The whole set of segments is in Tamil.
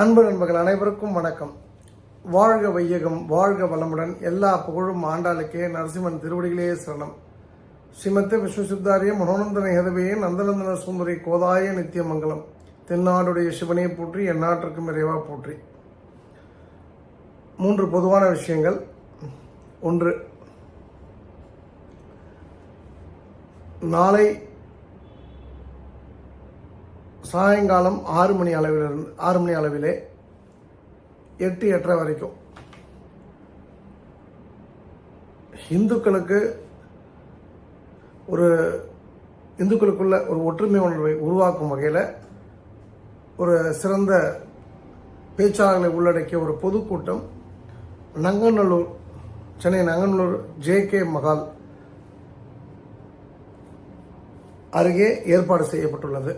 அன்பு நண்பர்கள் அனைவருக்கும் வணக்கம். வாழ்க வையகம், வாழ்க வளமுடன். எல்லா புகழும் ஆண்டாளுக்கே. நரசிம்மன் திருவடிகளே சரணம். ஸ்ரீமத்த விஸ்வசித்தாரிய மனோநந்தன ஹேதவே நந்தநந்தன சுந்தரி கோதாய நித்தியமங்கலம். தென்னாடுடைய சிவனை போற்றி, எந்நாட்டிற்கும் இறைவா போற்றி. 3 பொதுவான விஷயங்கள். 1, நாளை சாயங்காலம் 6 மணி அளவிலே 8-8:30 வரைக்கும் இந்துக்களுக்குள்ள ஒரு ஒற்றுமை உணர்வை உருவாக்கும் வகையில் ஒரு சிறந்த பேச்சாளர்களை உள்ளடக்கிய ஒரு பொதுக்கூட்டம் நங்கநல்லூர், சென்னை நங்கநல்லூர் JK மகால் அருகே ஏற்பாடு செய்யப்பட்டுள்ளது.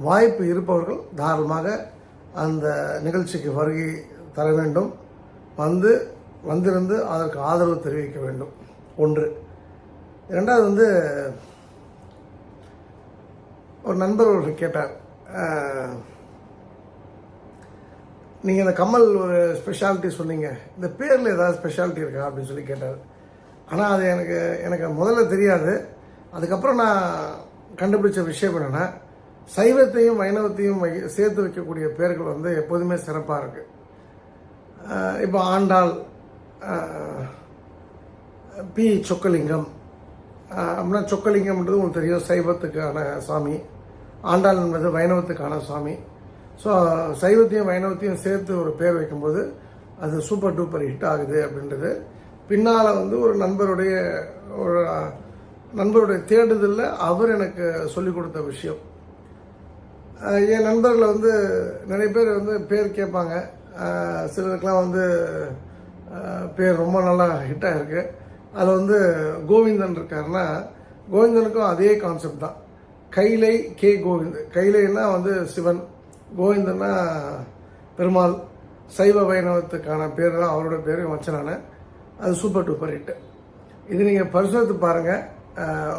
வாய்ப்பு இருப்பவர்கள் தாராளமாக அந்த நிகழ்ச்சிக்கு வருகை தர வேண்டும். வந்திருந்து அதற்கு ஆதரவு தெரிவிக்க வேண்டும். 1. 2வது ஒரு நண்பர் கேட்டார், நீங்கள் இந்த கமல் ஒரு ஸ்பெஷாலிட்டி சொன்னீங்க, இந்த பேரில் ஏதாவது ஸ்பெஷாலிட்டி இருக்கா அப்படின்னு சொல்லி கேட்டார். ஆனால் அது எனக்கு முதல்ல தெரியாது. அதுக்கப்புறம் நான் கண்டுபிடிச்ச விஷயம் என்னென்னா, சைவத்தையும் வைணவத்தையும் சேர்த்து வைக்கக்கூடிய பேர்கள் எப்போதுமே சிறப்பாக இருக்கு. இப்போ ஆண்டாள், பி சொக்கலிங்கம் அப்படின்னா, சொக்கலிங்கம்ன்றது உங்களுக்கு தெரியும், சைவத்துக்கான சாமி. ஆண்டாள் என்பது வைணவத்துக்கான சாமி. ஸோ சைவத்தையும் வைணவத்தையும் சேர்த்து ஒரு பேர் வைக்கும்போது அது சூப்பர் டூப்பர் ஹிட் ஆகுது அப்படின்றது பின்னால் ஒரு நண்பருடைய தேடுதலில் அவர் எனக்கு சொல்லிக் கொடுத்த விஷயம். என் நண்பர்களில் நிறைய பேர் பேர் கேட்பாங்க. சிலருக்கெலாம் பேர் ரொம்ப நல்லா ஹிட் ஆகிருக்கு. அதில் கோவிந்தன் இருக்காருன்னா, கோவிந்தனுக்கும் அதே கான்செப்ட் தான். கைலை கே கோவிந்த். கைலைன்னா சிவன், கோவிந்தன்னா பெருமாள். சைவ வைணவத்துக்கான பேர் தான் அவரோட பேரையும் வச்சேன் நான். அது சூப்பர் டூப்பர் ஹிட்டு. இது நீங்கள் பரிசோதித்து பாருங்கள்.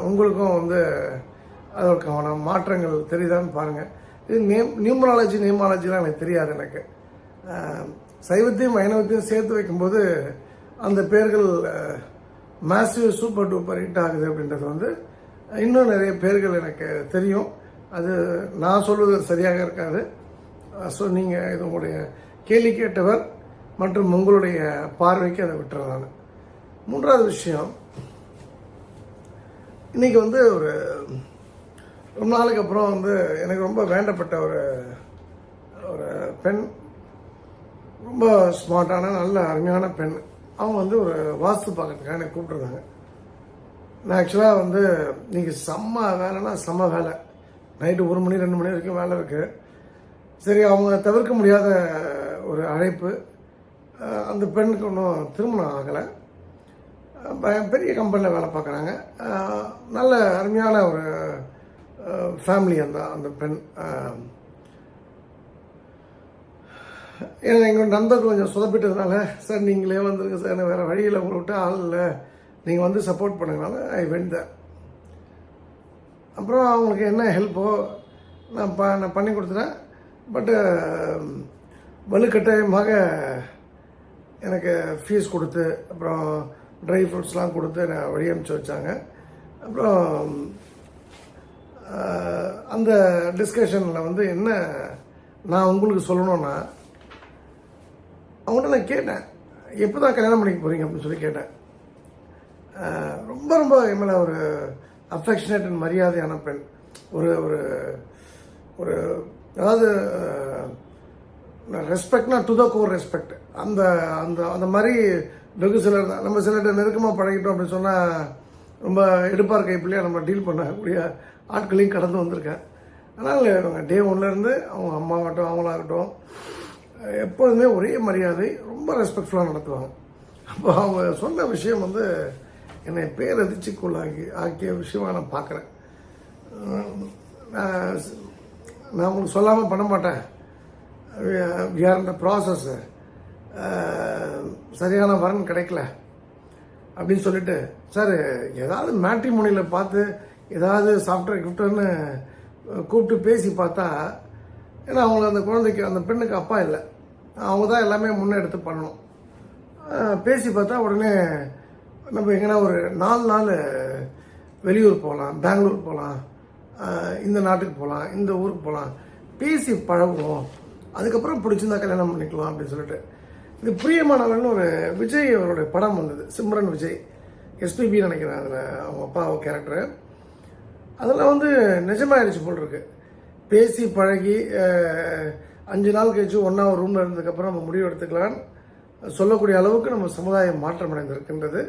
உங்களுக்கும் அதற்கான மாற்றங்கள் தெரியுதான்னு பாருங்கள். இது நியூமராலஜிலாம் எனக்கு தெரியாது. எனக்கு சைவத்தையும் வைணவத்தையும் சேர்த்து வைக்கும்போது அந்த பேர்கள் மேசிவ் சூப்பர் டூப்பர் ஹிட் ஆகுது அப்படின்றது இன்னும் நிறைய பேர்கள் எனக்கு தெரியும். அது நான் சொல்வது சரியாக இருக்காது. ஸோ நீங்கள் இது உங்களுடைய கேள்வி கேட்டவர் மற்றும் உங்களுடைய பார்வைக்கு அதை விட்டுறேன் நான். 3வது விஷயம், இன்னைக்கு ஒரு ரொம்ப நாளுக்கு அப்புறம் எனக்கு ரொம்ப வேண்டப்பட்ட ஒரு பெண், ரொம்ப ஸ்மார்ட்டான நல்ல அருமையான பெண். அவங்க ஒரு வாஸ்து பார்க்கறதுக்காக எனக்கு கூப்பிட்டுருந்தாங்க. நான் ஆக்சுவலாக இன்னைக்கு செம்ம வேலைன்னா செம்ம வேலை. நைட்டு 1 மணி 2 மணி வரைக்கும் வேலை இருக்குது. சரி, அவங்க தவிர்க்க முடியாத ஒரு அழைப்பு. அந்த பெண்ணுக்கு இன்னும் திருமணம் ஆகலை. பெரிய கம்பெனியில் வேலை பார்க்குறாங்க. நல்ல அருமையான ஒரு ஃபேமிலி. அந்த பெண் எங்கள் நண்பர்கள் கொஞ்சம் சொதப்பிட்டதுனால, சார் நீங்களே வந்துருங்க சார், எனக்கு வேறு வழியில் உங்களை விட்டு ஆள் இல்லை, நீங்கள் சப்போர்ட் பண்ணுங்கனால ஐ வெண்ட் தேர். அப்புறம் அவங்களுக்கு என்ன ஹெல்ப்போ நான் பண்ணி கொடுத்துட்டேன். பட்டு வலுக்கட்டாயமாக எனக்கு ஃபீஸ் கொடுத்து, அப்புறம் ட்ரை ஃப்ரூட்ஸ்லாம் கொடுத்து நான் வழி அனுப்பிச்சி வச்சாங்க. அப்புறம் அந்த டிஸ்கஷனில் என்ன நான் உங்களுக்கு சொல்லணும்னா, அவங்கள்ட்ட நான் கேட்டேன், எப்போ தான் கல்யாணம் பண்ணிக்க போகிறீங்க அப்படின்னு சொல்லி கேட்டேன். ரொம்ப ரொம்ப என் மேலே ஒரு அஃபெக்ஷனேட் அண்ட் மரியாதையான பெண். ஒரு ஒரு ஒரு அதாவது ரெஸ்பெக்ட்னா டு த கோர் ரெஸ்பெக்ட். அந்த அந்த அந்த மாதிரி வெகு சிலர் நம்ம சிலர்கிட்ட நெருக்கமாக பழகிட்டோம் அப்படின்னு சொன்னால் ரொம்ப எடுப்பார் கைப்பிள்ளையாக நம்ம டீல் பண்ணக்கூடிய ஆட்களையும் கடந்து வந்திருக்கேன். அதனால் அவங்க டே 1லேருந்து அவங்க அம்மாவாகட்டும் அவங்களாகட்டும் எப்போதுமே ஒரே மரியாதை, ரொம்ப ரெஸ்பெக்ட்ஃபுல்லாக நடத்துவாங்க. அப்போ அவங்க சொன்ன விஷயம் என்னை பேரதிர்ச்சிக்குள்ளாகி ஆக்கிய விஷயமாக நான் பார்க்குறேன். நான் உங்களுக்கு சொல்லாமல் பண்ண மாட்டேன். வி ஆர் இந்த ப்ராசஸ். சரியான வரன் கிடைக்கல அப்படின்னு சொல்லிட்டு, சார் ஏதாவது மேட்ரிமோனியில் பார்த்து ஏதாவது சாஃப்ட்வேர் கிஃப்ட்டுன்னு கூப்பிட்டு பேசி பார்த்தா ஏன்னா அவங்களுக்கு அந்த குழந்தைக்கு அந்த பெண்ணுக்கு அப்பா இல்லை, அவங்க தான் எல்லாமே முன்னெடுத்து பண்ணணும். பேசி பார்த்தா உடனே நம்ம எங்கன்னா ஒரு 4 நாள் வெளியூர் போகலாம், பெங்களூர் போகலாம், இந்த நாட்டுக்கு போகலாம், இந்த ஊருக்கு போகலாம், பேசி பழகுவோம், அதுக்கப்புறம் பிடிச்சிருந்தா கல்யாணம் பண்ணிக்கலாம் அப்படின்னு சொல்லிட்டு. இது பிரியமானவர்கள்னு ஒரு விஜய் அவருடைய படம் வந்தது, சிம்ரன் விஜய், எஸ்பிபி நினைக்கிறேன் அதில் அவங்க அப்பா கேரக்டரு. அதெல்லாம் வந்து நிஜமாயிடுச்சு போல் இருக்கு. பேசி பழகி 5 நாள் கழிச்சு ஒன்றா ஒரு ரூமில் இருந்ததுக்கப்புறம் நம்ம முடிவு எடுத்துக்கலான்னு சொல்லக்கூடிய அளவுக்கு நம்ம சமுதாயம் மாற்றம் அடைந்திருக்கின்றது.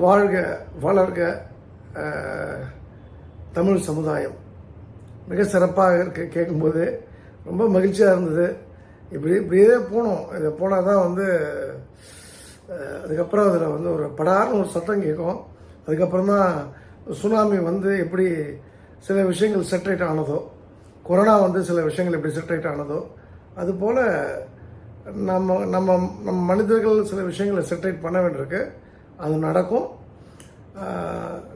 வாழ்க வளர்க தமிழ் சமுதாயம். மிக சிறப்பாக இருக்கு. கேட்கும்போது ரொம்ப மகிழ்ச்சியாக இருந்தது. இப்படியே போனோம். இதை போனால் தான் வந்து அதுக்கப்புறம் அதில் வந்து ஒரு படார்னு ஒரு சத்தம் கேட்கும். அதுக்கப்புறம் தான் சுனாமி வந்து எப்படி சில விஷயங்கள் செட்ரேட் ஆனதோ, கொரோனா வந்து சில விஷயங்கள் எப்படி செட்ரேட் ஆனதோ, அதுபோல் நம்ம நம்ம நம்ம மனிதர்கள் சில விஷயங்களை செட்ரேட் பண்ண வேண்டியிருக்கு. அது நடக்கும்.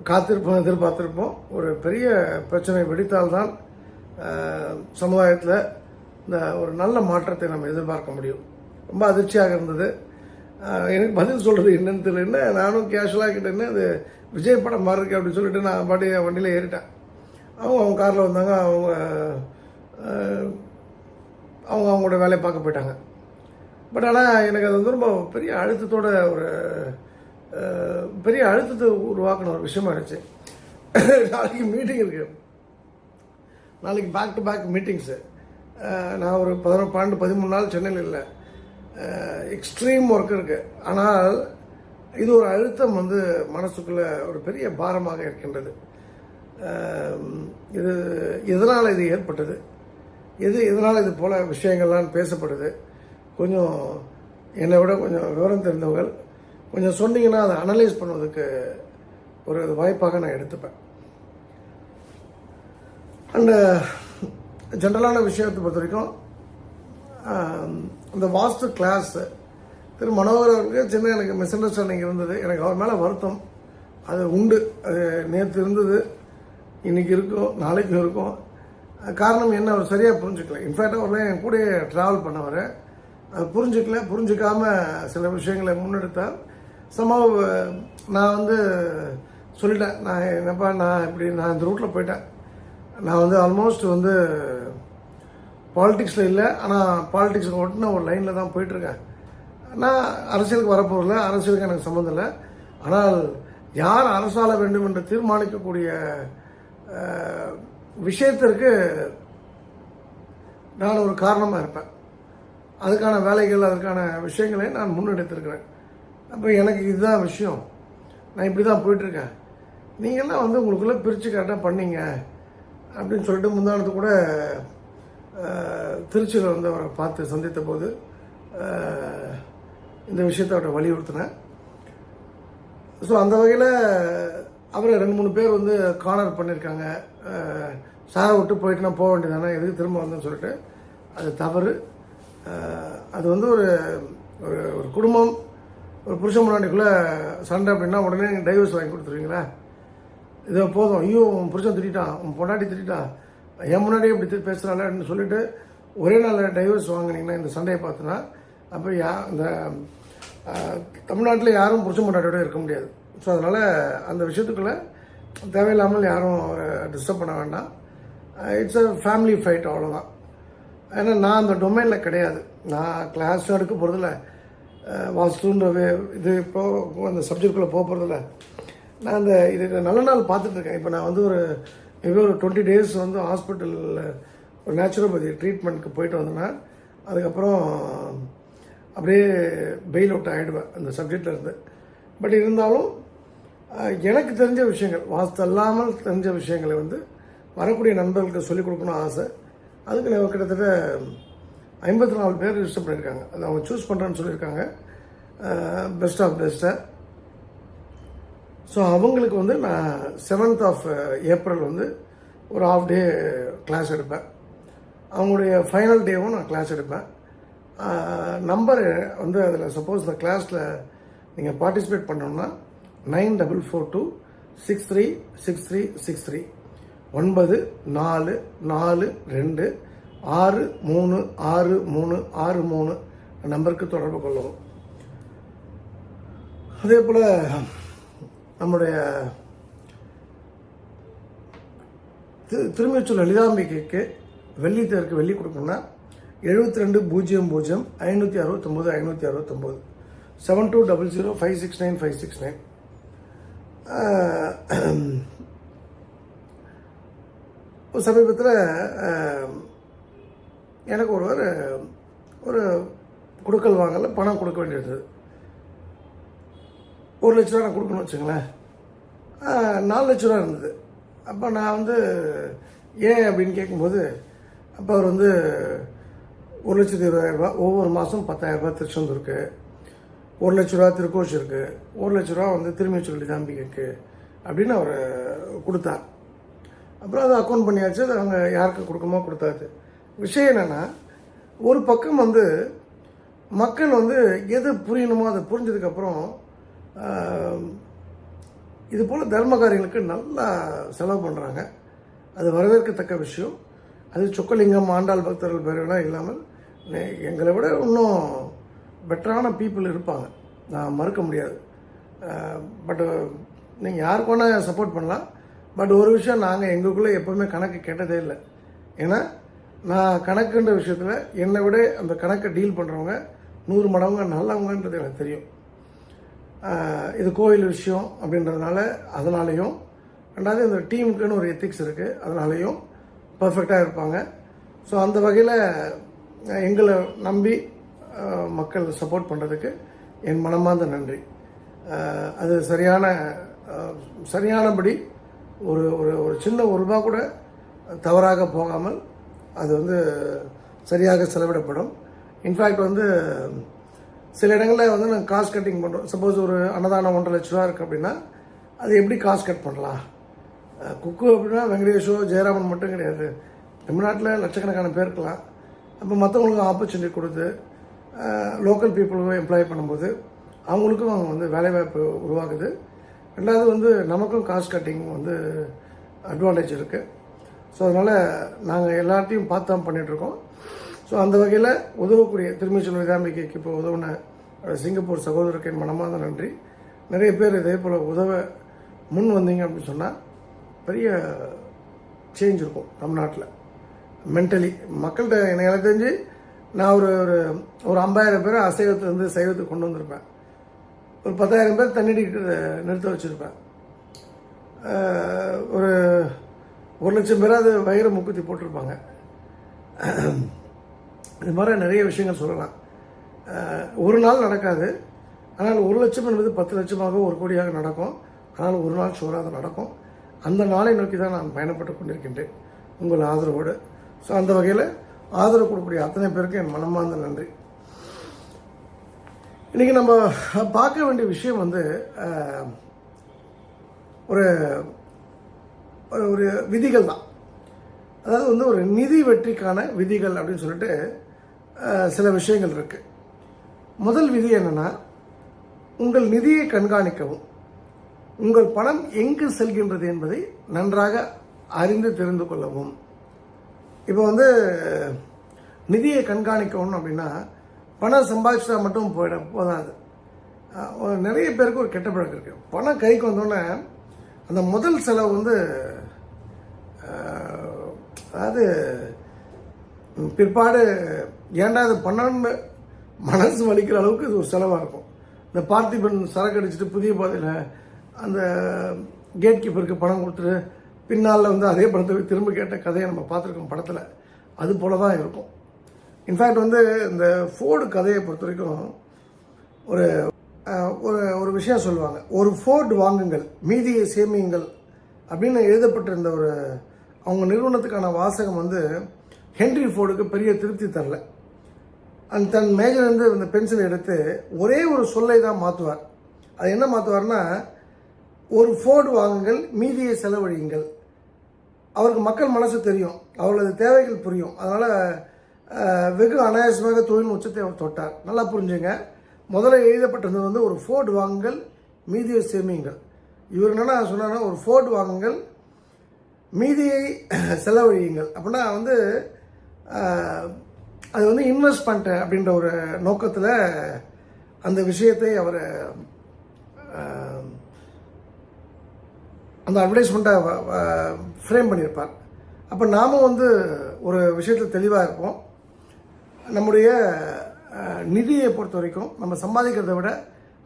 காத்திருப்போம், எதிர்பார்த்திருப்போம். ஒரு பெரிய பிரச்சனை வெடித்தால்தான் சமுதாயத்தில் இந்த ஒரு நல்ல மாற்றத்தை நம்ம எதிர்பார்க்க முடியும். ரொம்ப அதிர்ச்சியாக இருந்தது. எனக்கு பதில் சொல்கிறது என்னன்னு தெரியல. நானும் கேஷுவலாக கிட்டேன்னு அது விஜய் படம் மாதிரி இருக்கு அப்படின்னு சொல்லிட்டு நான் பாட்டி வண்டியில் ஏறிட்டேன். அவங்க காரில் வந்தாங்க. அவங்களோட வேலையை பார்க்க போயிட்டாங்க. பட் ஆனால் எனக்கு அது வந்து ரொம்ப பெரிய அழுத்தத்தோட ஒரு பெரிய அழுத்தத்தை உருவாக்கின ஒரு விஷயமா இருந்துச்சு. நாளைக்கு மீட்டிங் இருக்கு, நாளைக்கு பேக் டு பேக் மீட்டிங்ஸு. நான் ஒரு 12-13 நாள் சென்னையில் இல்லை, எக்ஸ்ட்ரீம் ஒர்க் இருக்கு. ஆனால் இது ஒரு அழுத்தம் வந்து மனசுக்குள்ள ஒரு பெரிய பாரமாக இருக்கின்றது. இது எதனால் இது ஏற்பட்டது, எதனால் இது போல விஷயங்கள்லாம் பேசப்படுது, கொஞ்சம் என்னை விட கொஞ்சம் விவரம் தெரிந்தவர்கள் கொஞ்சம் சொன்னீங்கன்னா அதை அனலைஸ் பண்ணுவதற்கு ஒரு வாய்ப்பாக நான் எடுத்துப்பேன். அண்டு ஜென்ரலான விஷயத்தை பொறுத்த வரைக்கும் அந்த வாஸ்து கிளாஸ் திரு மனோகர் அவருக்கு சின்ன எனக்கு மிஸ் அண்டர்ஸ்டாண்டிங் இருந்தது. எனக்கு அவர் மேலே வருத்தம் அது உண்டு. அது நேற்று இருந்தது, இன்றைக்கி இருக்கும், நாளைக்கும் இருக்கும். காரணம் என்ன, அவர் சரியாக புரிஞ்சுக்கல. இன்ஃபேக்ட் அவர்லாம் என் கூட ட்ராவல் பண்ணவர், அது புரிஞ்சிக்காம சில விஷயங்களை முன்னெடுத்தால் சம்பவம். நான் வந்து சொல்லிட்டேன், நான் என்னப்பா நான் இந்த ரூட்டில் போயிட்டேன். நான் வந்து ஆல்மோஸ்ட் வந்து பாலிடிக்ஸில் இல்லை, ஆனால் பாலிடிக்ஸை ஒட்டின ஒரு லைனில் தான் போயிட்டுருக்கேன். நான் அரசியலுக்கு வரப்போதில்லை, அரசியலுக்கு எனக்கு சம்மந்தம் இல்லை. ஆனால் யார் அரசாள வேண்டும் என்று தீர்மானிக்கக்கூடிய விஷயத்திற்கு நான் ஒரு காரணமாக இருப்பேன். அதுக்கான வேலைகள், அதற்கான விஷயங்களை நான் முன்னெடுத்திருக்கிறேன். அப்போ எனக்கு இதுதான் விஷயம், நான் இப்படி தான் போயிட்டுருக்கேன். நீங்கள்லாம் வந்து உங்களுக்குள்ளே பிரித்து கரெக்டாக பண்ணீங்க அப்படின்னு சொல்லிட்டு முந்தானத்து கூட திருச்சியில் வந்து அவரை பார்த்து சந்தித்த போது இந்த விஷயத்தை அவரை வலியுறுத்தினேன். ஸோ அந்த வகையில் அவரை 2-3 பேர் வந்து கார்னர் பண்ணியிருக்காங்க. சாரை விட்டு போயிட்டு நான் போக வேண்டியதானே, எதுக்கு திரும்ப வந்தேன்னு சொல்லிட்டு. அது தவறு. அது வந்து ஒரு ஒரு குடும்பம், ஒரு புருஷன் முன்னாடிக்குள்ளே சண்டை அப்படின்னா உடனே டைவர்ஸ் வாங்கி கொடுத்துருவீங்களா? இதை போதும், ஐயோ உன் புருஷன் திட்டான், உன் பொண்டாட்டி திட்டான், என் முன்னாடியே இப்படி பேசுகிறாள் அப்படின்னு சொல்லிட்டு ஒரே நாளில் டைவர்ஸ் வாங்கினீங்கன்னா இந்த சண்டையை பார்த்தினா, அப்போ இந்த தமிழ்நாட்டில் யாரும் புருஷன் பொண்டாட்டியோட இருக்க முடியாது. ஸோ அதனால் அந்த விஷயத்துக்குள்ளே தேவையில்லாமல் யாரும் அவரை டிஸ்டர்ப் பண்ண வேண்டாம். இட்ஸ் அ ஃபேமிலி ஃபைட், அவ்வளோதான். ஏன்னா நான் அந்த டொமைனில் கிடையாது. நான் கிளாஸ் எடுக்க போகிறதில்ல, வாஸ்துன்ற இது இப்போ அந்த சப்ஜெக்டுக்குள்ளே போக போகிறதில்ல. நான் இது நல்ல நாள் பார்த்துட்ருக்கேன். இப்போ நான் வந்து ஒரு 20 days வந்து ஹாஸ்பிட்டலில் ஒரு நேச்சுரோபதி ட்ரீட்மெண்ட்டுக்கு போயிட்டு வந்தேன்னா அதுக்கப்புறம் அப்படியே பெயில் அவுட் ஆகிடுவேன் அந்த சப்ஜெக்டில் இருந்து. பட் இருந்தாலும் எனக்கு தெரிஞ்ச விஷயங்கள், வாஸ்து அல்லாமல் தெரிஞ்ச விஷயங்களை வந்து வரக்கூடிய நண்பர்களுக்கு சொல்லிக் கொடுக்கணும் ஆசை. அதுக்கு நான் கிட்டத்தட்ட 54 பேர் ரிஜிஸ்டர் பண்ணியிருக்காங்க. அது அவங்க சூஸ் பண்ணுறேன்னு சொல்லியிருக்காங்க, பெஸ்ட் ஆஃப் பெஸ்ட்டை. ஸோ அவங்களுக்கு வந்து நான் 7th April வந்து ஒரு half day கிளாஸ் எடுப்பேன். அவங்களுடைய ஃபைனல் டேவும் நான் கிளாஸ் எடுப்பேன். நம்பர் வந்து அதில் சப்போஸ் இந்த கிளாஸில் நீங்கள் பார்ட்டிசிபேட் பண்ணோம்னா 9442636363 9442636363 நம்பருக்கு தொடர்பு கொள்ளவும். அதே போல் நம்முடைய திருமிச்சூர் லலிதாம்பிகைக்கு வெள்ளி தேருக்கு வெள்ளி கொடுக்கணும்னா 7200 569 சமீபத்தில் எனக்கு ஒரு கொடுக்கல் வாங்கல பணம் கொடுக்க வேண்டியது 1 லட்ச ரூபா நான் கொடுக்கணும்னு வச்சுங்களேன். 4 லட்ச ரூபா இருந்தது. அப்போ நான் ஏன் அப்படின்னு கேட்கும்போது அப்போ அவர் 1,20,000 ஒவ்வொரு மாதம் 10,000 திருச்செந்தூருக்கு, 1 லட்ச ரூபா திருக்கோஷிற்கு, 1 லட்ச ரூபா திருமிச்சூர் லலிதாம்பிகைக்கு அப்படின்னு அவர் கொடுத்தார். அப்புறம் அதை அக்கௌண்ட் பண்ணியாச்சு. அது அவங்க யாருக்கு கொடுக்கணுமோ கொடுத்தாச்சு. விஷயம் என்னென்னா, ஒரு பக்கம் மக்கள் எது புரியணுமோ அதை புரிஞ்சதுக்கப்புறம் இது போல் தர்ம காரியங்களுக்கு நல்லா செலவு பண்ணுறாங்க. அது வரவேற்கத்தக்க விஷயம். அது சொக்கலிங்கம் ஆண்டாள் பக்தர்கள் பேரெல்லாம் இல்லாமல் எங்களை விட இன்னும் பெட்டரான பீப்புள் இருப்பாங்க, நான் மறுக்க முடியாது. பட் நீங்கள் யாருக்கு வேணால் சப்போர்ட் பண்ணலாம். பட் ஒரு விஷயம், நாங்கள் எங்களுக்குள்ளே எப்போவுமே கணக்கு கேட்டதே இல்லை. ஏன்னா நான் கணக்குன்ற விஷயத்தில் என்னை விட அந்த கணக்கை டீல் பண்ணுறவங்க 100 மடங்கு நல்லவங்கன்றது எனக்கு தெரியும். இது கோயில் விஷயம் அப்படின்றதுனால அதனாலேயும், ரெண்டாவது இந்த டீமுக்குன்னு ஒரு எத்திக்ஸ் இருக்குது, அதனாலேயும் பர்ஃபெக்டாக இருப்பாங்க. ஸோ அந்த வகையில் எங்களை நம்பி மக்கள் சப்போர்ட் பண்ணுறதுக்கு என் மனமார்ந்த நன்றி. அது சரியானபடி ஒரு ஒரு சின்ன ₹1 கூட தவறாக போகாமல் அது சரியாக செலவிடப்படும். இன்ஃபேக்ட் சில இடங்களில் நாங்கள் காஸ்ட் கட்டிங் பண்ணுறோம். சப்போஸ் ஒரு அன்னதானம் 1.5 லட்ச ரூபா இருக்குது அப்படின்னா அது எப்படி காஸ்ட் கட் பண்ணலாம்? குக்கு அப்படின்னா வெங்கடேஷோ ஜெயராமன் மட்டும் கிடையாது, தமிழ்நாட்டில் லட்சக்கணக்கான பேர் இருக்கலாம். அப்போ மற்றவங்களுக்கு ஆப்பர்ச்சுனிட்டி கொடுத்து லோக்கல் பீப்புளுக்கும் எம்ப்ளாய் பண்ணும்போது அவங்களுக்கும் வேலைவாய்ப்பு உருவாகுது. ரெண்டாவது நமக்கும் காஸ்ட் கட்டிங் அட்வான்டேஜ் இருக்குது. ஸோ அதனால் நாங்கள் எல்லாத்தையும் பார்த்து தான் பண்ணிகிட்ருக்கோம். ஸோ அந்த வகையில் உதவக்கூடிய திருமிச்சூர் லலிதாம்பிகைக்கு இப்போ உதவின சிங்கப்பூர் சகோதரருக்கு என் மனமார்ந்த நன்றி. நிறைய பேர் இதே போல் உதவ முன் வந்தீங்க அப்படின்னு சொன்னால் பெரிய சேஞ்ச் இருக்கும் தமிழ்நாட்டில். மென்டலி மக்கள்கிட்ட எனக்கு தெரிஞ்சு நான் ஒரு 50,000 பேரை அசைவத்துலேருந்து சைவத்துக்கு கொண்டு வந்திருப்பேன். ஒரு 10,000 பேர் தண்ணீடிக்கிட்டு நிறுத்த வச்சுருப்பேன். ஒரு 1 லட்சம் பேராது வயிறு முக்குத்தி போட்டிருப்பாங்க. இது மாதிரி நிறைய விஷயங்கள் சொல்லலாம். ஒரு நாள் நடக்காது, ஆனால் 1 லட்சம் என்பது 10 லட்சமாக 1 கோடியாக நடக்கும். ஆனால் ஒரு நாள் ஷோராக நடக்கும். அந்த நாளை நோக்கி தான் நான் பயணப்பட்டு கொண்டிருக்கின்றேன் உங்கள் ஆதரவோடு. ஸோ அந்த வகையில் ஆதரவு கொடுக்கக்கூடிய அத்தனை பேருக்கு என் மனமார்ந்த நன்றி. இன்றைக்கி நம்ம பார்க்க வேண்டிய விஷயம் ஒரு ஒரு விதிகள் தான். அதாவது ஒரு நிதி வெற்றிக்கான விதிகள் அப்படின்னு சொல்லிட்டு சில விஷயங்கள் இருக்குது. முதல் விதி என்னென்னா, உங்கள் நிதியை கண்காணிக்கவும், உங்கள் பணம் எங்கு செல்கின்றது என்பதை நன்றாக அறிந்து தெரிந்து கொள்ளவும். இப்போ நிதியை கண்காணிக்கணும் அப்படின்னா பணம் சம்பாதிச்சா மட்டும் போதாது. நிறைய பேருக்கு ஒரு கெட்ட பழக்கம் இருக்குது. பணம் கைக்கு வந்தோடனே அந்த முதல் செலவு அதாவது பிற்பாடு ஏன்டா இது பண்ணணும்னு மனசு வலிக்கிற அளவுக்கு இது ஒரு செலவாக இருக்கும். இந்த பார்த்திபன் சரக்கு அடிச்சுட்டு புதிய பாதையில் அந்த கேட் கீப்பருக்கு பணம் கொடுத்துட்டு பின்னால் அதே பணத்தை திரும்ப கேட்ட கதையை நம்ம பார்த்துருக்கோம் படத்தில். அது போல தான் இருக்கும். இன்ஃபேக்ட் இந்த ஃபோர்டு கதையை பொறுத்த வரைக்கும் ஒரு ஒரு விஷயம் சொல்லுவாங்க, ஒரு ஃபோர்டு வாங்குங்கள் மீதியை சேமியுங்கள் அப்படின்னு எழுதப்பட்டிருந்த அவங்க நிறுவனத்துக்கான வாசகம் ஹென்ரி ஃபோர்டுக்கு பெரிய திருப்தி தரல. தன் மேஜர்லேருந்து இந்த பென்சிலை எடுத்து ஒரே ஒரு சொல்லை தான் மாற்றுவார். அது என்ன மாற்றுவார்னா, ஒரு ஃபோர்டு வாங்குங்கள் மீதியை செலவழியுங்கள். அவருக்கு மக்கள் மனசு தெரியும், அவர்களது தேவைகள் புரியும். அதனால் வெகு அனாயாசமாக தொழில் உச்சத்தை அவர் தொட்டார். நல்லா புரிஞ்சுங்க, முதல்ல எழுதப்பட்டிருந்தது ஒரு ஃபோர்டு வாங்குங்கள் மீதியை சேமியுங்கள். இவர் என்னென்னா சொன்னார்னா, ஒரு ஃபோர்டு வாங்குங்கள் மீதியை செலவழியுங்கள். அப்படின்னா வந்து அது வந்து இன்வெஸ்ட்மெண்ட் அப்படின்ற ஒரு நோக்கத்தில் அந்த விஷயத்தை அவர் அந்த அட்வர்டைஸ்மெண்ட்டை ஃப்ரேம் பண்ணியிருப்பார். அப்போ நாமும் வந்து ஒரு விஷயத்தில் தெளிவாக இருப்போம். நம்முடைய நிதியை பொறுத்த வரைக்கும் நம்ம சம்பாதிக்கிறத விட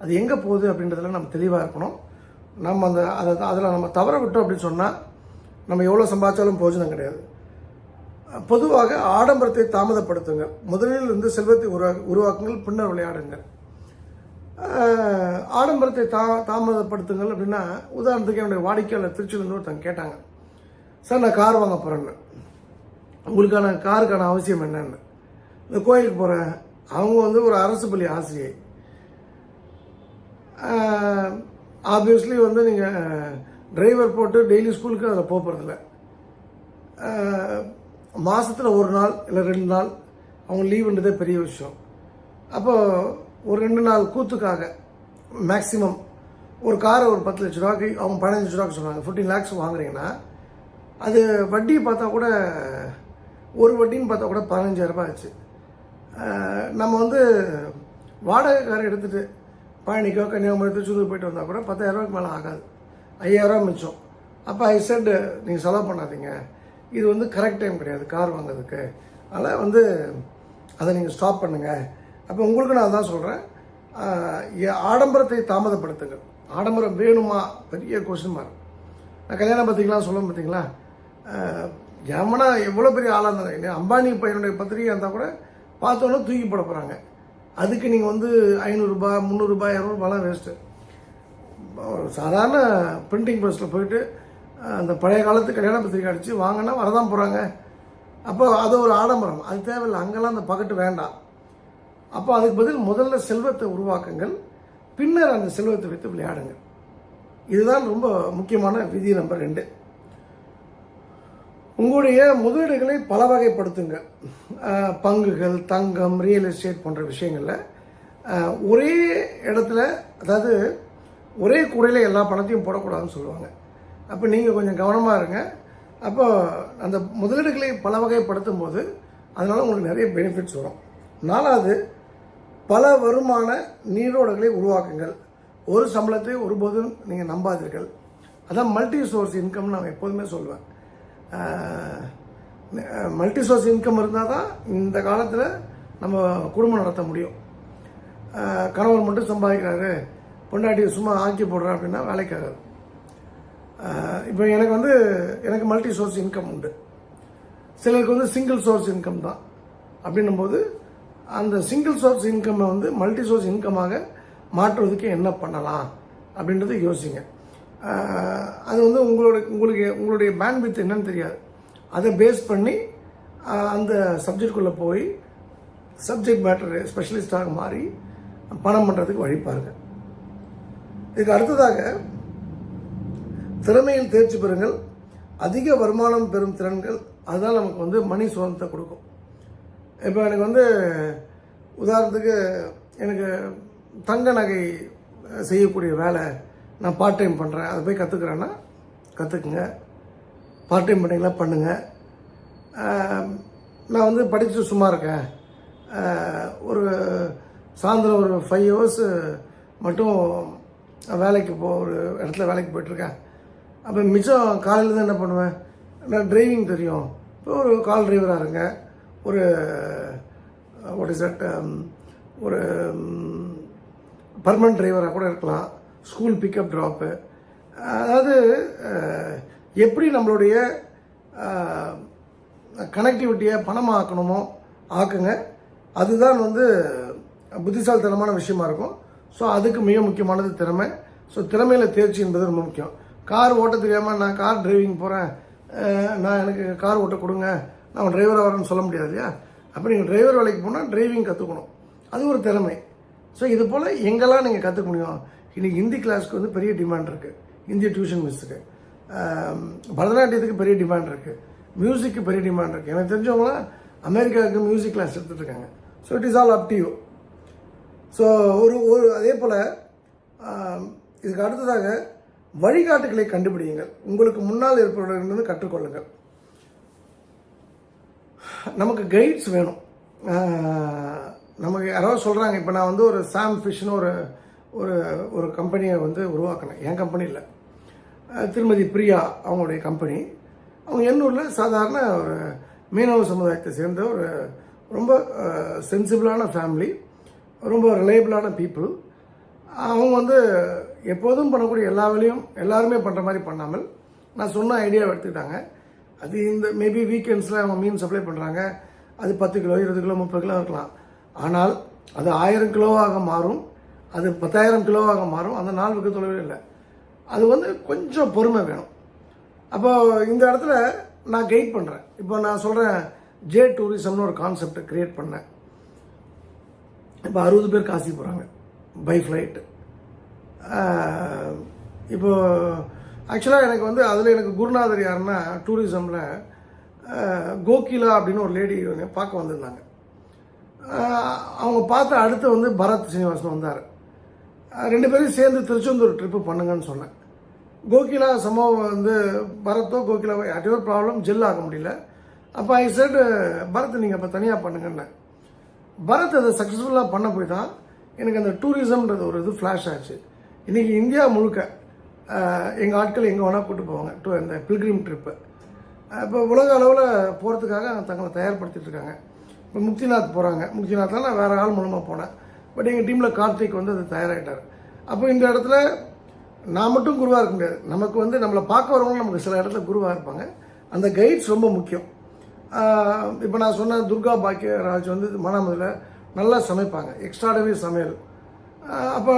அது எங்கே போகுது அப்படின்றதுல நம்ம தெளிவாக இருக்கணும். நம்ம அதில் நம்ம தவற விட்டோம் அப்படின்னு சொன்னால் நம்ம எவ்வளோ சம்பாதிச்சாலும் பிரயோஜனம் கிடையாது. பொதுவாக ஆடம்பரத்தை தாமதப்படுத்துங்கள். முதலில் இருந்து செல்வத்தை உருவாக்குங்கள், பின்னர் விளையாடுங்கள். ஆடம்பரத்தை தாமதப்படுத்துங்கள் அப்படின்னா, உதாரணத்துக்கு என்னுடைய வாடிக்கையாளர் திருச்சியிலேருந்து ஒருத்தங்க கேட்டாங்க, சார் நான் கார் வாங்க போகிறேன்னு, உங்களுக்கான காருக்கான அவசியம் என்னன்னு. இந்த கோயிலுக்கு போகிறேன். அவங்க வந்து ஒரு அரசு பள்ளி ஆசிரியை. ஆப்வியஸ்லி வந்து நீங்கள் டிரைவர் போட்டு டெய்லி ஸ்கூலுக்கு அதில் போகிறதில்ல. மாதத்தில் ஒரு நாள் இல்லை 2 நாள் அவங்க லீவுன்றதே பெரிய விஷயம். அப்போது ஒரு 2 நாள் கூத்துக்காக மேக்ஸிமம் ஒரு காரை ஒரு 10 லட்ச ரூபாய்க்கு அவங்க 15 லட்ச ரூபாய்க்கு சொன்னாங்க. 14 lakhs வாங்குறீங்கன்னா அது வட்டி பார்த்தா கூட ஒரு வட்டின்னு பார்த்தா கூட 15,000 ரூபாய் ஆச்சு. நம்ம வந்து வாடகை காரை எடுத்துகிட்டு பழனிக்கோ கன்னியாகுமரி திருச்செந்தூர் போயிட்டு வந்தால் கூட 10,000 ரூபாய்க்கு மேலே ஆகாது. 5,000 ரூபா மிச்சம். அப்போ ஐ செட் நீங்கள் செலவு பண்ணாதீங்க, இது வந்து கரெக்ட் டைம் கிடையாது கார் வாங்குறதுக்கு, அதனால் வந்து அதை நீங்கள் ஸ்டாப் பண்ணுங்கள். அப்போ உங்களுக்கு நான் தான் சொல்கிறேன், ஆடம்பரத்தை தாமதப்படுத்துங்கள். ஆடம்பரம் வேணுமா பெரிய கொஸ்டின் மார்க். நான் கல்யாணம் பார்த்தீங்களா சொல்ல பார்த்தீங்களா, எவனா எவ்வளோ பெரிய ஆளாக இருந்தாங்க, அம்பானி பையனுடைய பத்திரிகை இருந்தால் கூட பார்த்தோன்னா தூக்கி போட போகிறாங்க. அதுக்கு நீங்கள் வந்து 500 ரூபாய் 300 ரூபாய் 200 ரூபாய்லாம் வேஸ்ட்டு. ஒரு சாதாரண பிரிண்டிங் ப்ரெஸ்ஸில் போயிட்டு அந்த பழைய காலத்து கல்யாண பத்திரிக்கை அடித்து வாங்கினா வரதான் போகிறாங்க. அப்போ அது ஒரு ஆடம்பரம், அது தேவையில்லை. அங்கெல்லாம் அந்த பக்கெட்டு வேண்டாம். அப்போ அதுக்கு பதில் முதல்ல செல்வத்தை உருவாக்குங்கள், பின்னர் அந்த செல்வத்தை வைத்து விளையாடுங்கள். இதுதான் ரொம்ப முக்கியமான விதி நம்பர் 2. உங்களுடைய முதலீடுகளை பல வகைப்படுத்துங்க. பங்குகள், தங்கம், ரியல் எஸ்டேட் போன்ற விஷயங்களில் ஒரே இடத்துல, அதாவது ஒரே கூடையில் எல்லா பணத்தையும் போடக்கூடாதுன்னு சொல்லுவாங்க. அப்போ நீங்கள் கொஞ்சம் கவனமாக இருங்க. அப்போ அந்த முதலீடுகளை பல வகைப்படுத்தும் போது அதனால் உங்களுக்கு நிறைய பெனிஃபிட்ஸ் வரும். 4வது, பல வருமான நீரோடைகளை உருவாக்குங்கள். ஒரு சம்பளத்தை ஒருபோதும் நீங்கள் நம்பாதீர்கள். அதான் மல்டி சோர்ஸ் இன்கம்னு நான் எப்போதுமே சொல்லுவேன். மல்டி சோர்ஸ் இன்கம் இருந்தால் தான் இந்த காலத்தில் நம்ம குடும்பம் நடத்த முடியும். கணவன் மட்டும் சம்பாதிக்கிறாரு, பொண்டாட்டி சும்மா ஆக்கி போடுறா அப்படின்னா வேலைக்காகாது. இப்போ எனக்கு மல்டி சோர்ஸ் இன்கம் உண்டு. சிலருக்கு வந்து சிங்கிள் சோர்ஸ் இன்கம் தான். அப்படின்னும்போது அந்த சிங்கிள் சோர்ஸ் இன்கம்மை வந்து மல்டி சோர்ஸ் இன்கமாக மாற்றுவதற்கு என்ன பண்ணலாம் அப்படின்றது யோசிங்க. அது வந்து உங்களுடைய பேண்ட்வித் என்னன்னு தெரியாது. அதை பேஸ் பண்ணி அந்த சப்ஜெக்டுக்குள்ளே போய் சப்ஜெக்ட் மேட்டர் ஸ்பெஷலிஸ்டாக மாறி பணம் பண்ணுறதுக்கு வழி பாருங்க. இதுக்கு அடுத்ததாக, திறமையில் தேர்ச்சி பெறுங்கள். அதிக வருமானம் பெறும் திறன்கள் அதுதான் நமக்கு வந்து மணி சுதந்திரத்தை கொடுக்கும். இப்போ எனக்கு வந்து உதாரணத்துக்கு எனக்கு தங்க நகை செய்யக்கூடிய வேலை நான் பார்ட் டைம் பண்ணுறேன், அதை போய் கற்றுக்குறேன்னா கற்றுக்குங்க. பார்ட் டைம் பண்ணிங்களா பண்ணுங்கள். நான் வந்து படிச்சுட்டு சும்மா இருக்கேன், ஒரு சாயந்தரம் ஒரு 5 hours மட்டும் வேலைக்கு ஒரு இடத்துல வேலைக்கு போய்ட்டுருக்கேன். அப்போ மிச்சம் காலையில் தான் என்ன பண்ணுவேன், நான் டிரைவிங் தெரியும், இப்போ ஒரு கால் டிரைவராக இருங்க, ஒரு ஒரு பர்மனன்ட் டிரைவராக கூட இருக்கலாம், ஸ்கூல் பிக்கப் ட்ராப்பு. அதாவது எப்படி நம்மளுடைய கனெக்டிவிட்டியை பணமாக்கணுமோ ஆக்குங்க. அதுதான் வந்து புத்திசாலித்தனமான விஷயமா இருக்கும். ஸோ அதுக்கு மிக முக்கியமானது திறமை. ஸோ திறமையில் தேர்ச்சி என்பது ரொம்ப முக்கியம். கார் ஓட்ட தெரியாமல் நான் கார் டிரைவிங் போகிறேன், நான் எனக்கு கார் ஓட்ட கொடுங்க, நான் டிரைவராக வரேன்னு சொல்ல முடியாது இல்லையா. அப்போ நீங்கள் டிரைவர் வேலைக்கு போனால் டிரைவிங் கற்றுக்கணும், அது ஒரு திறமை. ஸோ இது போல் எங்கெல்லாம் நீங்கள் கற்றுக்க முடியும். இன்றைக்கி ஹிந்தி கிளாஸ்க்கு வந்து பெரிய டிமாண்ட் இருக்குது, இந்திய டியூஷன் மிஸ்ஸுக்கு. பரதநாட்டியத்துக்கு பெரிய டிமாண்ட் இருக்குது, மியூசிக்கு பெரிய டிமாண்ட் இருக்குது. எனக்கு தெரிஞ்சவங்களாம் அமெரிக்காவுக்கு மியூசிக் கிளாஸ் எடுத்துகிட்டு இருக்காங்க. So it is all up to you. So ஒரு அதே போல் இதுக்கு அடுத்ததாக வழிகாட்டுகளை கண்டுபிடியுங்கள். உங்களுக்கு முன்னால் இருப்பவர்களிடமிருந்து கற்றுக்கொள்ளுங்கள். நமக்கு கைட்ஸ் வேணும். நமக்கு யாராவது சொல்கிறாங்க, இப்போ நான் வந்து ஒரு சாம் ஃபிஷ்னு ஒரு ஒரு ஒரு கம்பெனியை வந்து உருவாக்கினேன். என் கம்பெனி இல்லை, திருமதி பிரியா அவங்களுடைய கம்பெனி. அவங்க எண்ணூரில் சாதாரண ஒரு மீனவ சமுதாயத்தை சேர்ந்த ஒரு ரொம்ப சென்சிபிளான ஃபேமிலி, ரொம்ப ரிலையபிளான பீப்புள். அவங்க வந்து எப்போதும் பண்ணக்கூடிய எல்லா வேலையும் எல்லாருமே பண்ணுற மாதிரி பண்ணாமல் நான் சொன்ன ஐடியாவை எடுத்துக்கிட்டாங்க. அது இந்த மேபி வீக்கெண்ட்ஸில் அவங்க மீன் சப்ளை பண்ணுறாங்க. அது 10 கிலோ 20 கிலோ 30 கிலோ இருக்கலாம். ஆனால் அது 1000 கிலோவாக மாறும், அது 10,000 கிலோவாக மாறும். அந்த நாள் வெகு தொலைவில் இல்லை. அது வந்து கொஞ்சம் பொறுமை வேணும். அப்போ இந்த இடத்துல நான் கைட் பண்ணுறேன். இப்போ நான் சொல்கிறேன், ஜே டூரிசம்னு ஒரு கான்செப்டை க்ரியேட் பண்ணேன். இப்போ 60 பேர் காசி போகிறாங்க பை ஃப்ளைட்டு. இப்போ ஆக்சுவலாக எனக்கு வந்து அதில் எனக்கு குருநாதர் யாருன்னா, டூரிசமில் கோகிலா அப்படின்னு ஒரு லேடி பார்க்க வந்திருந்தாங்க. அவங்க பார்த்து அடுத்து வந்து பரத் சீனிவாசன் வந்தார். 2 பேரும் சேர்ந்து திருச்செந்தூர் ட்ரிப்பு பண்ணுங்கன்னு சொன்னேன். கோகிலா சம்பவம் வந்து பரத்தோ கோகிலாவோ யார்ட்டையோ ப்ராப்ளம் ஜெல் ஆக முடியல. அப்போ ஐ செட், பரத் நீங்கள் இப்போ தனியாக பண்ணுங்கன்னு. பரத் அதை சக்ஸஸ்ஃபுல்லாக பண்ண போய் தான் எனக்கு அந்த டூரிசம்ன்றது ஒரு இது ஃப்ளாஷ் ஆச்சு. இன்றைக்கி இந்தியா முழுக்க எங்கள் ஆட்கள் எங்கே வேணால் கூப்பிட்டு போவாங்க இந்த பில்கிரிம் ட்ரிப்பு. இப்போ உலக அளவில் போகிறதுக்காக தங்களை தயார்படுத்திட்டு இருக்காங்க. இப்போ முக்திநாத் போகிறாங்க. முக்திநாத்தில் நான் வேறு ஆள் மூலமாக போனேன். பட் எங்கள் டீமில் கார்த்திக் வந்து அது தயாராகிட்டார். அப்போ இந்த இடத்துல நான் மட்டும் குருவாக இருக்க முடியாது. நமக்கு வந்து நம்மளை பார்க்க வரவங்களும் நமக்கு சில இடத்துல குருவாக இருப்பாங்க. அந்த கைட்ஸ் ரொம்ப முக்கியம். இப்போ நான் சொன்ன துர்கா பாக்கியராஜ் வந்து மனாமதில் நல்லா சமைப்பாங்க, எக்ஸ்ட்ராடனரி சமையல். அப்போ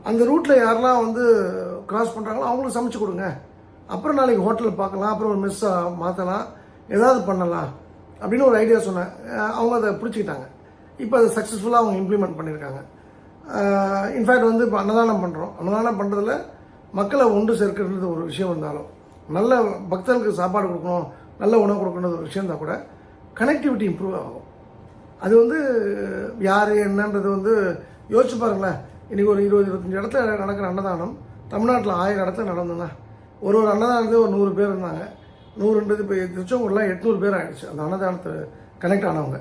அந்த ரூட்டில் யாரெல்லாம் வந்து கிராஸ் பண்ணுறாங்களோ அவங்களுக்கு சமைச்சு கொடுங்க. அப்புறம் நாளைக்கு ஹோட்டலில் பார்க்கலாம், அப்புறம் ஒரு மெஸ்ஸை மாற்றலாம், ஏதாவது பண்ணலாம் அப்படின்னு ஒரு ஐடியா சொன்னேன். அவங்க அதை பிடிச்சிக்கிட்டாங்க. இப்போ அதை சக்ஸஸ்ஃபுல்லாக அவங்க இம்ப்ளிமெண்ட் பண்ணியிருக்காங்க. இன்ஃபேக்ட் வந்து இப்போ அன்னதானம் பண்ணுறோம். அன்னதானம் பண்ணுறதுல மக்களை ஒன்று சேர்க்கிறது ஒரு விஷயம் இருந்தாலும், நல்ல பக்தர்களுக்கு சாப்பாடு கொடுக்கணும், நல்ல உணவு கொடுக்கணுன்ற ஒரு விஷயம் தான் கூட கனெக்டிவிட்டி இம்ப்ரூவ் ஆகும். அது வந்து யார் என்னன்றது வந்து யோசிச்சு பாருங்களேன். இன்றைக்கி ஒரு 20-25 இடத்துல நடக்கிற அன்னதானம் தமிழ்நாட்டில் 1000 இடத்துல நடந்ததுன்னா ஒரு அன்னதானத்துக்கு ஒரு 100 பேர் இருந்தாங்க. 100ன்றது இப்போ திருச்செங்கூரில் 800 பேர் ஆகிடுச்சு அந்த அன்னதானத்தை கனெக்ட் ஆனவங்க.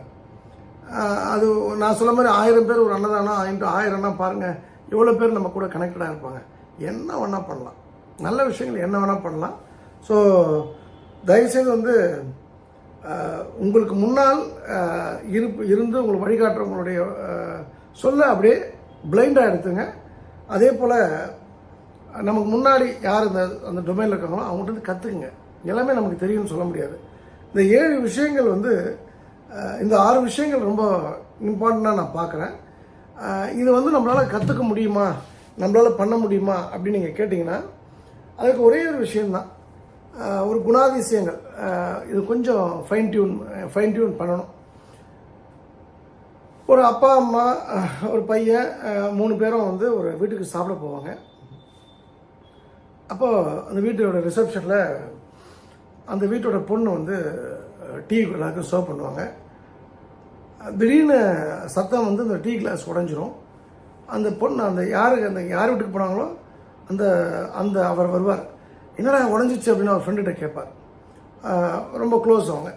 அது நான் சொல்ல மாதிரி 1000 பேர் ஒரு அன்னதானம் 1000னா பாருங்கள் எவ்வளோ பேர் நம்ம கூட கனெக்டடாக இருப்பாங்க. என்ன வேணால் பண்ணலாம், நல்ல விஷயங்கள் என்ன வேணால் பண்ணலாம். ஸோ தயவுசெய்து வந்து உங்களுக்கு முன்னால் இருந்து உங்களுக்கு வழிகாட்டுறவங்களுடைய சொல்ல அப்படியே பிளைண்டாக எடுத்துங்க. அதே போல் நமக்கு முன்னாடி யார் அந்த டொமைனில் இருக்காங்களோ அவங்கள்ட்ட கற்றுக்குங்க. எல்லாமே நமக்கு தெரியும்னு சொல்ல முடியாது. இந்த 7 விஷயங்கள் வந்து இந்த 6 விஷயங்கள் ரொம்ப இம்பார்ட்டண்ட்டாக நான் பார்க்குறேன். இது வந்து நம்மளால் கற்றுக்க முடியுமா, நம்மளால் பண்ண முடியுமா அப்படின்னு நீங்கள் கேட்டிங்கன்னா அதுக்கு ஒரே ஒரு விஷயந்தான், ஒரு குணாதிசயங்கள். இது கொஞ்சம் ஃபைன் டியூன் பண்ணணும். ஒரு அப்பா அம்மா ஒரு பையன் 3 பேரும் வந்து ஒரு வீட்டுக்கு சாப்பிட போவாங்க. அப்போது அந்த வீட்டோட ரிசப்ஷனில் அந்த வீட்டோட பொண்ணு வந்து டீ எல்லாருக்கும் சர்வ் பண்ணுவாங்க. திடீர்னு சத்தம் வந்து அந்த டீ கிளாஸ் உடஞ்சிரும். அந்த பொண்ணு அந்த யார் வீட்டுக்கு போனாங்களோ அந்த அவர் வருவார். என்னடா உடஞ்சிச்சு அப்படின்னு அவர் ஃப்ரெண்டுகிட்ட கேட்பார். ரொம்ப க்ளோஸ் அவங்க.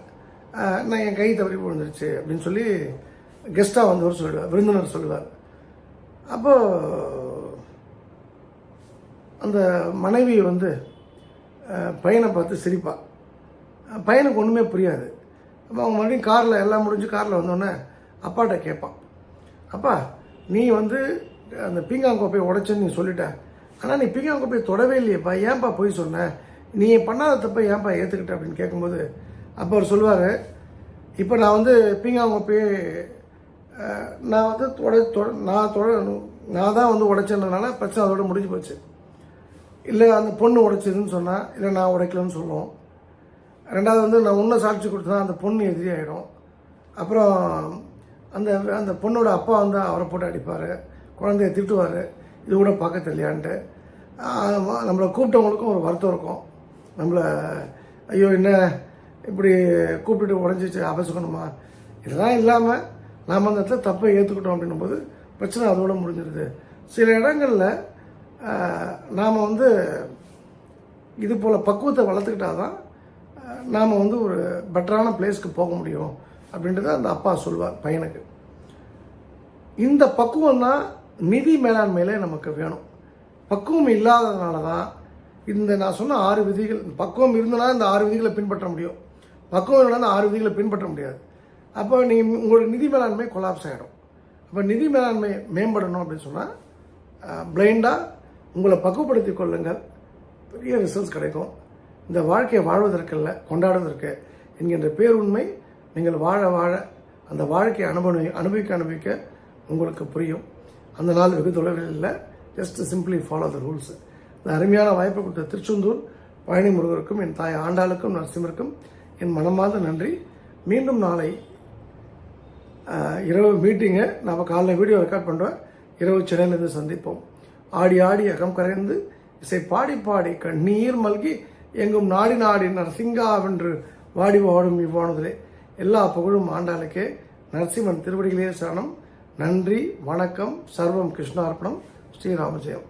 நான் என் கை தவறி விழுந்துருச்சு அப்படின்னு சொல்லி கெஸ்ட்டாக வந்தவர் சொல்லுவார், விருந்தினர் சொல்லுவார். அப்போது அந்த மனைவி வந்து பையனை பார்த்து சிரிப்பாள். பையனுக்கு ஒன்றுமே புரியாது. அப்போ அவங்க மறுபடியும் காரில் எல்லாம் முடிஞ்சு காரில் வந்தோடனே அப்பாட்ட கேட்பான், அப்பா நீ வந்து அந்த பீங்காங்கோப்பையை உடைச்சேன்னு நீ சொல்லிட்ட, ஆனால் நீ பீங்காங்கோப்பையை தொடவே இல்லையேப்பா, ஏன்ப்பா போய் சொன்ன, நீ பண்ணாத தப்பை ஏன்ப்பா ஏற்றுக்கிட்ட அப்படின்னு கேட்கும்போது அப்போ அவர் சொல்லுவார், இப்போ நான் வந்து பீங்காங்கோப்பையே நான் வந்து நான் தான் வந்து உடைச்சேன்றதுனால பிரச்சனை அதோட முடிஞ்சு போச்சு. இல்லை அந்த பொண்ணு உடைச்சதுன்னு சொன்னால், இல்லை நான் உடைக்கலன்னு சொல்லுவோம். ரெண்டாவது வந்து நான் உன்னை சாட்சி கொடுத்தா அந்த பொண்ணு எதிரி ஆகிடும். அப்புறம் அந்த பொண்ணோட அப்பா வந்து அவரை போட்டு அடிப்பார், குழந்தைய திட்டுவார், இது கூட பார்க்க தெரியலையான்ட்டு. நம்மளை கூப்பிட்டவங்களுக்கும் ஒரு வருத்தம் இருக்கும். நம்மளை ஐயோ என்ன இப்படி கூப்பிட்டுட்டு உடஞ்சிச்சு அபசுக்கணுமா, இதெல்லாம் இல்லாமல் நாம் அந்த இடத்துல தப்பை ஏற்றுக்கிட்டோம் அப்படின்னும் போது பிரச்சனை அதோடு முடிஞ்சிருது. சில இடங்களில் நாம் வந்து இது போல் பக்குவத்தை வளர்த்துக்கிட்டால் தான் நாம் வந்து ஒரு பெட்டரான பிளேஸ்க்கு போக முடியும் அப்படின்றத அந்த அப்பா சொல்வார் பையனுக்கு. இந்த பக்குவம் தான் நிதி மேலாண்மையிலே நமக்கு வேணும். பக்குவம் இல்லாததுனால தான் இந்த நான் சொன்ன 6 விதிகள், பக்குவம் இருந்தனா இந்த 6 விதிகளை பின்பற்ற முடியும். பக்குவம் இல்லைனா அந்த 6 விதிகளை பின்பற்ற முடியாது. அப்போ நீங்கள் உங்களுடைய நிதி மேலாண்மை கொலாப்ஸ் ஆகிடும். அப்போ நிதி மேலாண்மை மேம்படணும் அப்படின்னு சொன்னால் பிளைண்டாக உங்களை பக்குவப்படுத்தி கொள்ளுங்கள், பெரிய ரிசல்ட்ஸ் கிடைக்கும். இந்த வாழ்க்கையை வாழ்வதற்கல்ல கொண்டாடுவதற்கு என்கின்ற பேருண்மை நீங்கள் வாழ வாழ அந்த வாழ்க்கையை அனுபவிக்க உங்களுக்கு புரியும். அந்த நாள் வெகு தொலைவில் இல்லை. Just simply follow the rules. இந்த அருமையான வாய்ப்பை கொடுத்த திருச்செந்தூர் பழனி முருகருக்கும் என் தாய் ஆண்டாளுக்கும் நரசிம்மருக்கும் என் மனமார்ந்த நன்றி. மீண்டும் நாளை இரவு மீட்டிங்கை நாம் காலைல வீடியோ ரெக்கார்ட் பண்ணுறோம். இரவு சென்னையிலிருந்து சந்திப்போம். ஆடி ஆடி அகம் கரைந்து இசை பாடி பாடி கண்ணீர் மல்கி எங்கும் நாடி நாடி நரசிங்காவென்று வாடி வாடும் இவ்வாணுதலே. எல்லா புகழும் ஆண்டாளுக்கே. நரசிம்மன் திருவடிகளே சரணம். நன்றி, வணக்கம். சர்வம் கிருஷ்ணார்ப்பணம். ஸ்ரீராமஜெயம்.